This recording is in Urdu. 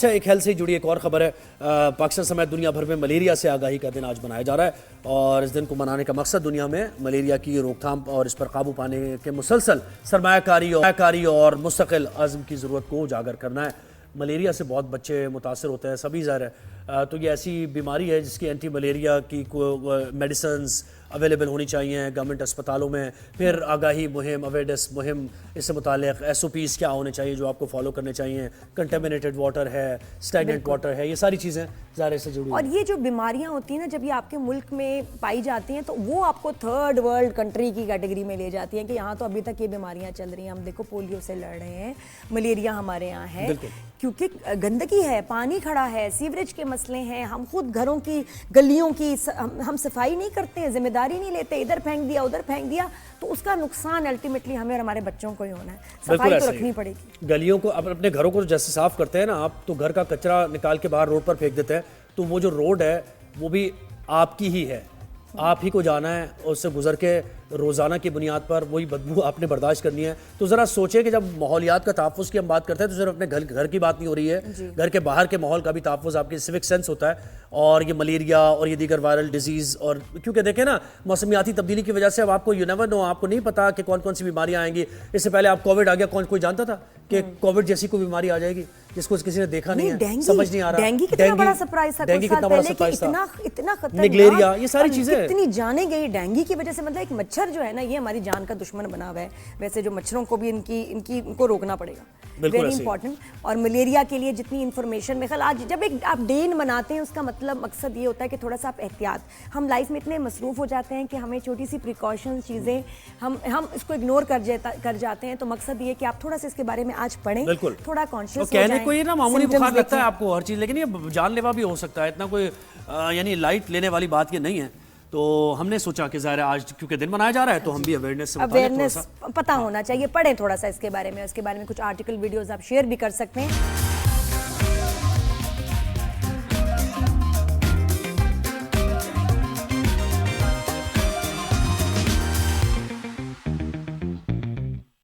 اچھا، ایک ہیلتھ سے جڑی ایک اور خبر ہے۔ پاکستان سمیت دنیا بھر میں ملیریا سے آگاہی کا دن آج منایا جا رہا ہے، اور اس دن کو منانے کا مقصد دنیا میں ملیریا کی روک تھام اور اس پر قابو پانے کے مسلسل سرمایہ کاری اور مستقل عزم کی ضرورت کو اجاگر کرنا ہے۔ ملیریا سے بہت بچے متاثر ہوتے ہیں، سبھی ظاہر ہے، تو یہ ایسی بیماری ہے جس کی اینٹی ملیریا کی میڈیسنز اویلیبل ہونی چاہیے گورنمنٹ اسپتالوں میں۔ پھر آگاہی مہم، اویئرنیس مہم، اس سے متعلق SOPs کیا ہونے چاہیے جو آپ کو فالو کرنے چاہیے۔ کنٹامینیٹڈ واٹر ہے، اسٹیگننٹ واٹر ہے، یہ ساری چیزیں ظاہر سے جڑی اور یہ جو بیماریاں ہوتی ہیں نا، جب یہ آپ کے ملک میں پائی جاتی ہیں تو وہ آپ کو تھرڈ ورلڈ کنٹری کی کیٹیگری میں لے جاتی ہیں کہ یہاں تو ابھی تک یہ بیماریاں چل رہی ہیں۔ ہم دیکھو پولیو سے لڑ رہے ہیں، ملیریا ہمارے یہاں ہے کیونکہ گندگی ہے، پانی کھڑا ہے، سیوریج کے مسئلے ہیں، ہم خود گھروں کی گلیوں کی ہم صفائی نہیں کرتے ہیں، ذمہ داری نہیں لیتے، ادھر پھینک دیا ادھر پھینک دیا، تو اس کا نقصان الٹیمیٹلی ہمیں اور ہمارے بچوں کو ہی ہونا ہے۔ صفائی تو رکھنی پڑے گی۔ گلیوں کو اپنے گھروں کو جیسے صاف کرتے ہیں نا آپ، تو گھر کا کچرا نکال کے باہر روڈ پر پھینک دیتے ہیں، تو وہ جو روڈ ہے وہ بھی آپ کی ہی ہے، آپ ہی کو جانا ہے، اس سے گزر کے روزانہ کی بنیاد پر وہی بدبو آپ نے برداشت کرنی ہے۔ تو ذرا سوچیں کہ جب ماحولیات کا تحفظ کی ہم بات کرتے ہیں تو صرف اپنے گھر کی بات نہیں ہو رہی ہے، گھر کے باہر کے ماحول کا بھی تحفظ آپ کی سیوک سینس ہوتا ہے۔ اور یہ ملیریا اور یہ دیگر وائرل ڈیزیز، اور کیونکہ دیکھیں نا موسمیاتی تبدیلی کی وجہ سے اب آپ کو یو نیور نو، آپ کو نہیں پتا کہ کون کون سی بیماریاں آئیں گی۔ اس سے پہلے آپ کووڈ آ گیا، کوئی جانتا تھا کہ کووڈ جیسی کوئی بیماری آ جائے گی جس کو کسی نے دیکھا نہیں ہے، سمجھ نہیں آ رہا۔ ڈینگی کتنا بڑا سرپرائز تھا، ڈینگی کتنا بڑا سرپرائز تھا، اتنا خطرناک، نگلیریا، یہ ساری چیزیں کتنی جانیں گئی ڈینگی کی وجہ سے۔ مطلب ایک مچھر جو ہے نا، یہ ہماری جان کا دشمن بنا ہوا ہے۔ ویسے جو مچھروں کو بھی ان کو روکنا پڑے گا، ویری امپورٹنٹ۔ اور ملیریا کے لیے جتنی انفارمیشن میں خیال، آج جب ایک آپ ڈے مناتے ہیں اس کا مقصد یہ ہوتا ہے کہ تھوڑا سا آپ احتیاط، ہم لائف میں اتنے مصروف ہو جاتے ہیں کہ ہمیں چھوٹی سی پریکاشن چیزیں ہم اس کو اگنور کر جاتے ہیں۔ تو مقصد یہ کہ آپ تھوڑا سا اس کے بارے میں آج پڑھیں، تھوڑا کانشیس ہو جائیں۔ کہنے کو یہ نا معمولی بخار لگتا ہے آپ کو ہر چیز، لیکن یہ جان لیوا بھی ہو سکتا ہے، اتنا کوئی یعنی لائٹ لینے والی بات یہ نہیں ہے۔ تو ہم نے سوچا کہ ظاہر آج کیونکہ دن منایا جا رہا ہے تو ہم بھی اویئرنیس پتہ ہونا چاہیے، پڑھیں تھوڑا سا اس کے بارے میں، اس کے بارے میں کچھ آرٹیکل، ویڈیوز آپ شیئر بھی کر سکتے ہیں۔